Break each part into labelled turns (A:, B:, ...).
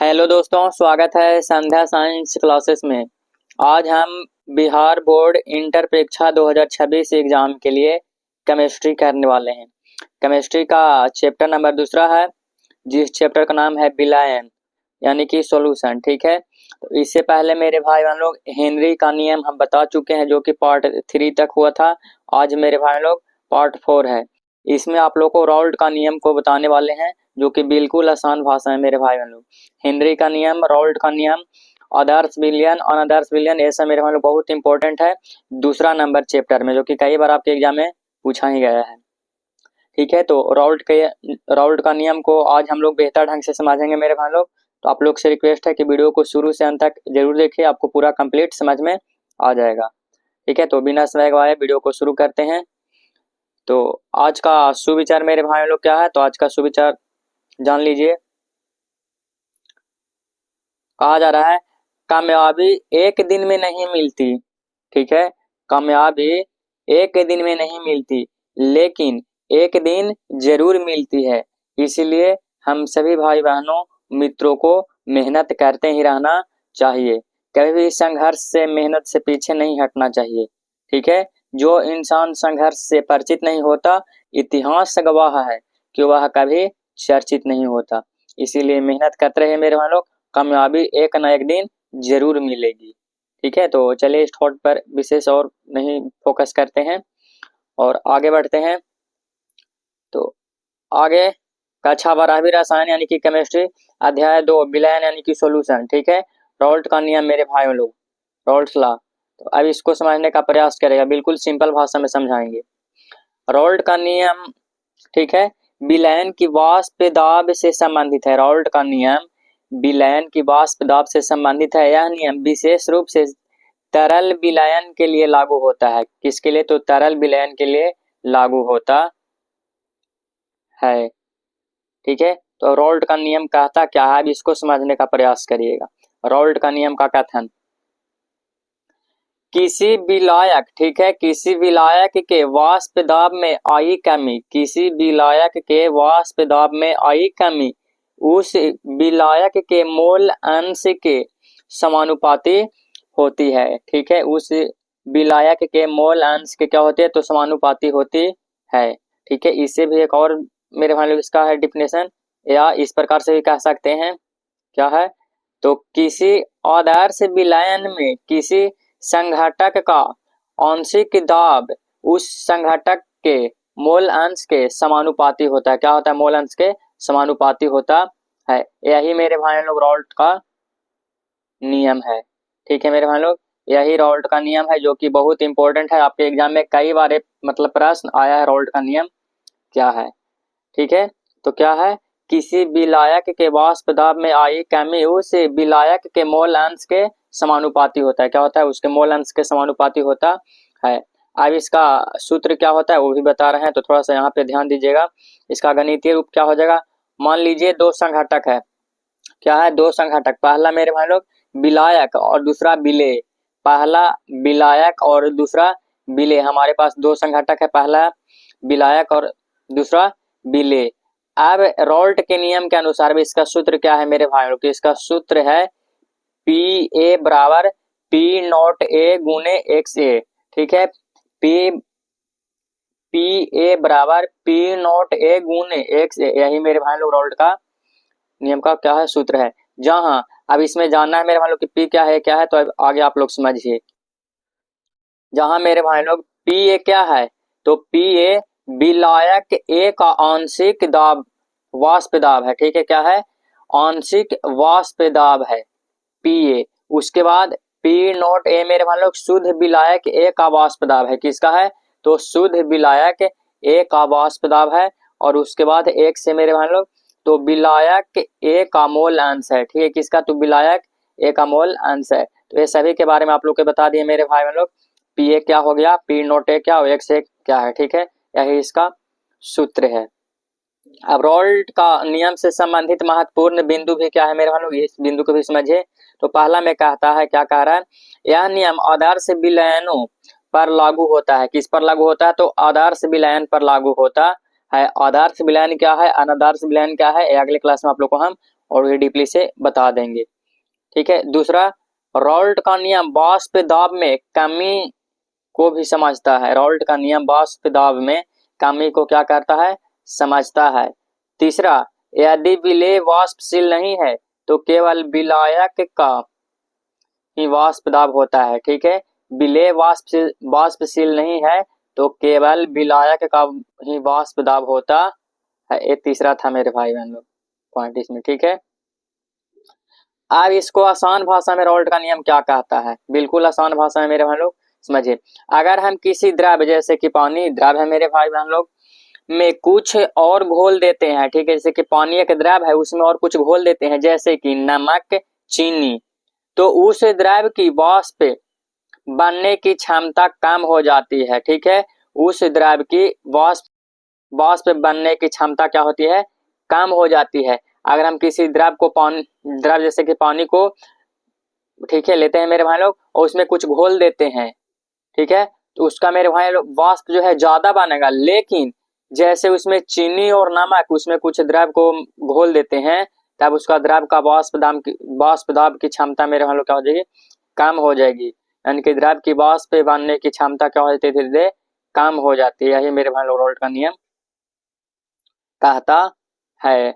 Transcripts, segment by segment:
A: Hello दोस्तों, स्वागत है संध्या साइंस क्लासेस में। आज हम बिहार बोर्ड इंटर परीक्षा 2026 एग्जाम के लिए केमिस्ट्री करने वाले हैं। केमिस्ट्री का चैप्टर नंबर दूसरा है, जिस चैप्टर का नाम है विलयन यानी कि सॉल्यूशन। ठीक है, तो इससे पहले मेरे भाई बहन लोग हेनरी का नियम हम बता चुके हैं, जो कि पार्ट 3 तक हुआ था। आज मेरे भाई लोग पार्ट 4 है। इसमें आप लोग को राउल्ट का नियम को बताने वाले हैं, जो कि बिल्कुल आसान भाषा है मेरे भाई बहन लोग। हेनरी का नियम, राउल्ट का नियम, आदर्श विलयन, अनादर्श विलयन, ये सब मेरे भाई लोग बहुत इंपॉर्टेंट है दूसरा नंबर चैप्टर में, जो कि कई बार आपके एग्जाम में पूछा ही गया है। ठीक है, तो राउल्ट का नियम को आज हम लोग बेहतर ढंग से समझेंगे मेरे भाई लोग। तो आप लोग से रिक्वेस्ट है कि वीडियो को शुरू से अंत तक जरूर देखिए, आपको पूरा कंप्लीट समझ में आ जाएगा। ठीक है, तो बिना समय गवाए वीडियो को शुरू करते हैं। तो आज का सुविचार मेरे भाई लोग क्या है, तो आज का सुविचार जान लीजिए। कहा जा रहा है, कामयाबी एक दिन में नहीं मिलती। ठीक है, कामयाबी एक दिन में नहीं मिलती, लेकिन एक दिन जरूर मिलती है। इसलिए हम सभी भाई बहनों मित्रों को मेहनत करते ही रहना चाहिए। कभी भी संघर्ष से, मेहनत से पीछे नहीं हटना चाहिए। ठीक है, जो इंसान संघर्ष से परिचित नहीं होता, इतिहास गवाह है कि वह कभी चर्चित नहीं होता। इसीलिए मेहनत करते रहे मेरे भाई लोग, कामयाबी एक न एक दिन जरूर मिलेगी। ठीक है, तो चलिए इस थॉट पर विशेष और नहीं फोकस करते हैं और आगे बढ़ते हैं। तो आगे कक्षा 12वीं रसायन यानी कि केमिस्ट्री, अध्याय 2 विलयन यानी कि सॉल्यूशन। ठीक है, राउल्ट का नियम मेरे भाइयों लोग, राउल्ट लॉ। तो अब इसको समझने का प्रयास करेगा, बिल्कुल सिंपल भाषा में समझाएंगे। राउल्ट का नियम, ठीक है, विलयन की वाष्प दाब से संबंधित है। राउल्ट का नियम विलयन की वाष्प दाब से संबंधित है। यह नियम विशेष रूप से तरल विलयन के लिए लागू होता है। किसके लिए? तो तरल विलयन के लिए लागू होता है। ठीक है, तो राउल्ट का नियम कहता क्या है, अब इसको समझने का प्रयास करिएगा। राउल्ट का नियम का कथन, किसी विलायक, ठीक है, किसी विलायक के वाष्प दाब में आई कमी, किसी विलायक के वाष्प दाब में आई कमी उस विलायक के मोल अंश के समानुपाती होती है। ठीक है, उस विलायक के मोल अंश के क्या होते हैं, तो समानुपाती होती है। ठीक है, इससे भी एक और मेरे भाई लोग इसका है डिफिनेशन, या इस प्रकार से भी कह सकते हैं, क्या है, तो किसी आदर्श विलयन में किसी संघटक का आंशिक दाब उस संघटक के मोल अंश के समानुपाती होता है। क्या होता है? मोल अंश के समानुपाती होता है। यही मेरे भाई लोग राउल्ट का नियम है। ठीक है मेरे भाई लोग, यही राउल्ट का नियम है, जो कि बहुत इंपॉर्टेंट है। आपके एग्जाम में कई बार मतलब प्रश्न आया है, राउल्ट का नियम क्या है। ठीक है, तो क्या है, किसी विलायक के वाष्प दाब में आई कमी उस विलायक के मोल अंश के समानुपाती होता है। क्या होता है? उसके मोल अंश के समानुपाती होता है। अब इसका सूत्र क्या होता है वो भी बता रहे हैं, तो थोड़ा सा यहाँ पे ध्यान दीजिएगा। इसका गणितीय रूप क्या हो जाएगा, मान लीजिए दो संघटक है। क्या है? दो संघटक, पहला मेरे भाई लोग विलायक और दूसरा विलेय। पहला विलायक और दूसरा विलेय, हमारे पास दो संघटक है, पहला विलायक और दूसरा विलेय। अब राउल्ट के नियम के अनुसार भी इसका सूत्र क्या है मेरे भाइयों, तो इसका सूत्र है पी ए बराबर पी नॉट ए गुने एक्स ए। ठीक है, पी पी ए बराबर पी नॉट ए गुने एक्स ए, यही मेरे भाई लोग राउल्ट का नियम का क्या है, सूत्र है। जहां अब इसमें जानना है मेरे भाई लोग कि पी क्या है, क्या है, तो अब आगे आप लोग समझिए। जहां मेरे भाई लोग पी ए क्या है, तो पी ए विलायक ए का आंशिक दाब, वाष्प दाब है। ठीक है, क्या है? आंशिक वाष्प दाब है पी ए। उसके बाद पी नॉट ए मेरे भाई लोग शुद्ध विलायक ए का वाष्प दाब है। किसका है? तो शुद्ध विलायक ए का वाष्प दाब है। और उसके बाद एक से मेरे भाई लोग, तो विलायक ए का मोल अंश है। ठीक है, किसका? तो विलायक ए का मोल अंश है। तो ये सभी के बारे में आप लोग को बता दिए मेरे भाई लोग। पी ए क्या हो गया, पी नॉट ए क्या, एक्स ए क्या है। ठीक है, यही इसका सूत्र है। अब राउल्ट का नियम से संबंधित महत्वपूर्ण बिंदु भी क्या है मेरे भाई लोग, इस बिंदु को भी समझिए। तो पहला में कहता है, क्या कह रहा है, यह नियम आदर्श विलयनों पर लागू होता है। किस पर लागू होता है? तो आदर्श विलयन पर लागू होता है। आदर्श विलयन क्या है, अनादर्श विलयन क्या है, अगले क्लास में आप लोग को हम और भी डीपली से बता देंगे। ठीक है। दूसरा, रॉल्ट का नियम वाष्प दाब में कमी को भी समझता है। रॉल्ट का नियम वाष्प दाब में कमी को क्या करता है, समझता है। तीसरा, यदि विलेय वाष्पशील नहीं है तो केवल विलायक का ही वाष्प दाब होता है। ठीक है। विलेय वाष्पशील नहीं है तो केवल विलायक का ही वाष्प दाब होता है। ये तीसरा था मेरे भाई बहन लोग पॉइंट इसमें। ठीक है। अब इसको आसान भाषा में रॉल्ट का नियम क्या कहता है, बिल्कुल आसान भाषा में मेरे भाई लोग समझिए। अगर हम किसी द्रव्य जैसे कि पानी द्रव्य है मेरे भाई बहन लोग में कुछ और घोल देते हैं, ठीक है, जैसे कि पानी एक द्रव्य है उसमें और कुछ घोल देते हैं जैसे कि नमक, चीनी, तो उस द्रव्य की वाष्प बनने की क्षमता कम हो जाती है। ठीक है। उस द्रव्य की वाष्प बनने की क्षमता क्या होती है, कम हो जाती है। अगर हम किसी द्रव्य जैसे कि पानी को, ठीक है, लेते हैं मेरे भाई लोग और उसमें कुछ घोल देते हैं, ठीक है, तो उसका मेरे भाई लोग वाष्प जो है ज्यादा बनेगा। लेकिन जैसे उसमें चीनी और नमक उसमें कुछ द्रव्य को घोल देते हैं तब उसका द्रव्य का वाष्प दाब की क्षमता मेरे भाई लोग क्या हो जाएगी, कम हो जाएगी। यानी कि द्रव्य की वाष्प बनने की क्षमता क्या हो जाती है, धीरे धीरे कम हो जाती है। यही मेरे भाई लोग रॉल्ट का नियम कहता है।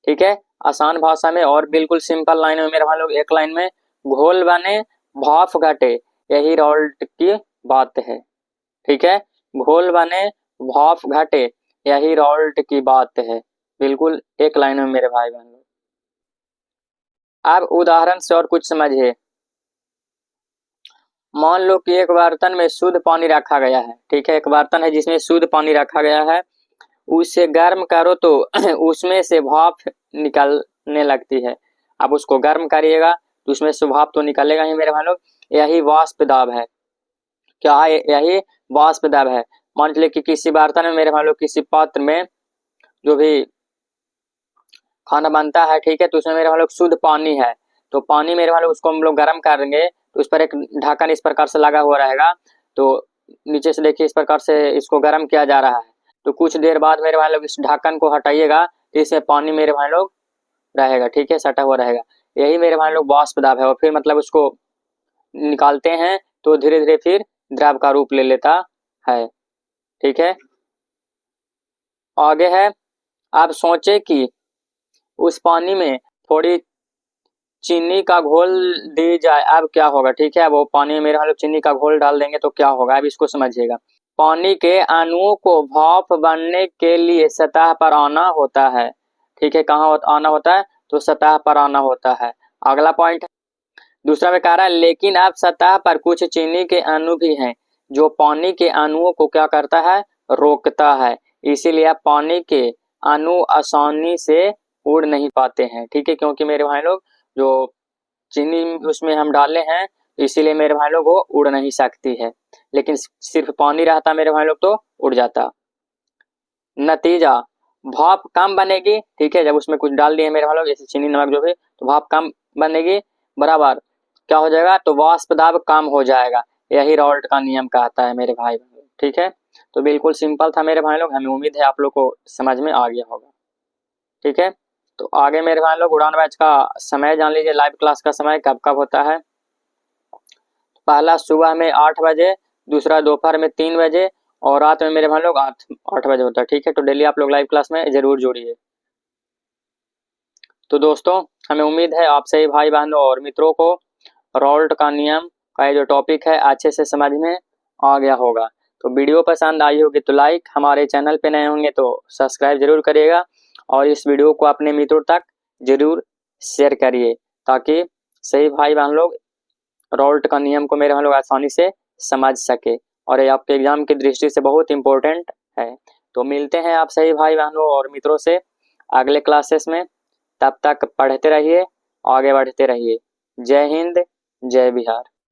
A: ठीक है। आसान भाषा में और बिल्कुल सिंपल लाइन में मेरे भाई लोग एक लाइन में, घोल बने भाप घटे, यही रॉल्ट की बात है। ठीक है। घोल बने भाप घटे, यही रॉल्ट की बात है। बिल्कुल एक लाइन में मेरे भाई बहन लोग। अब उदाहरण से और कुछ समझिए। मान लो कि एक बर्तन में शुद्ध पानी रखा गया है। ठीक है। एक बर्तन है जिसमें शुद्ध पानी रखा गया है, उसे गर्म करो तो उसमें से भाप निकलने लगती है। अब उसको गर्म करिएगा तो उसमें से भाप तो निकलेगा ही मेरे भाई लोग, यही वाष्प दाब है। क्या है, यही वाष्प दाब है। मान लीजिए कि किसी बर्तन में मेरे भाई लोग, किसी पात्र में जो भी खाना बनता है, ठीक है, तो उसमें मेरे भाई लोग शुद्ध पानी है, तो पानी मेरे भाई लोग उसको हम लोग गर्म करेंगे तो उस पर एक ढक्कन इस प्रकार से लगा हुआ रहेगा। तो नीचे से देखिए इस प्रकार से इसको गर्म किया जा रहा है। तो कुछ देर बाद मेरे भाई लोग इस ढक्कन को हटाइएगा तो इसमें पानी मेरे भाई लोग रहेगा, ठीक है, सटा हुआ रहेगा। यही मेरे भाई लोग वाष्प दाब है। और फिर मतलब उसको निकालते हैं तो धीरे धीरे फिर द्रव का रूप ले लेता है। ठीक है। आगे है, आप सोचे कि उस पानी में थोड़ी चीनी का घोल दी जाए, अब क्या होगा। ठीक है। वो पानी में मेरे हम लोग चीनी का घोल डाल देंगे तो क्या होगा, अब इसको समझिएगा। पानी के अणुओं को भाप बनने के लिए सतह पर आना होता है। ठीक है। कहाँ आना होता है, तो सतह पर आना होता है। अगला पॉइंट दूसरा में कह रहा है, लेकिन अब सतह पर कुछ चीनी के अणु भी हैं जो पानी के अणुओं को क्या करता है, रोकता है। इसीलिए अब पानी के अणु आसानी से उड़ नहीं पाते हैं। ठीक है। क्योंकि मेरे भाई लोग जो चीनी उसमें हम डाले हैं इसीलिए मेरे भाई लोग वो उड़ नहीं सकती है, लेकिन सिर्फ पानी रहता मेरे भाई लोग तो उड़ जाता। नतीजा, भाप कम बनेगी। ठीक है। जब उसमें कुछ डाल दिए मेरे भाई लोग जैसे चीनी नमक जो भी, तो भाप कम बनेगी, बराबर क्या हो जाएगा, तो वाष्प दाब कम हो जाएगा। यही रॉल्ट का नियम कहता है मेरे भाई। ठीक है। तो बिल्कुल सिंपल था मेरे भाई लोग, हमें उम्मीद है आप लोग को समझ में आ गया होगा। ठीक है। तो आगे मेरे भाई लोग उड़ान बैच का समय जान लीजिए, लाइव क्लास का समय कब कब होता है। पहला सुबह में 8 बजे, दूसरा दोपहर में 3 बजे और रात में मेरे भाई लोग 8 बजे होता है। ठीक है। तो डेली आप लोग लाइव क्लास में जरूर जुड़िए। तो दोस्तों, हमें उम्मीद है आप सभी भाई बहनों और मित्रों को रॉल्ट का नियम का ये जो टॉपिक है अच्छे से समझ में आ गया होगा। तो वीडियो पसंद आई होगी तो लाइक, हमारे चैनल पे नए होंगे तो सब्सक्राइब जरूर करिएगा और इस वीडियो को अपने मित्रों तक जरूर शेयर करिए ताकि सही भाई बहन लोग रॉल्ट का नियम को मेरे हम लोग आसानी से समझ सके और ये आपके एग्जाम की दृष्टि से बहुत इंपॉर्टेंट है। तो मिलते हैं आप सही भाई बहनों और मित्रों से अगले क्लासेस में। तब तक पढ़ते रहिए, आगे बढ़ते रहिए। जय हिंद, जय बिहार।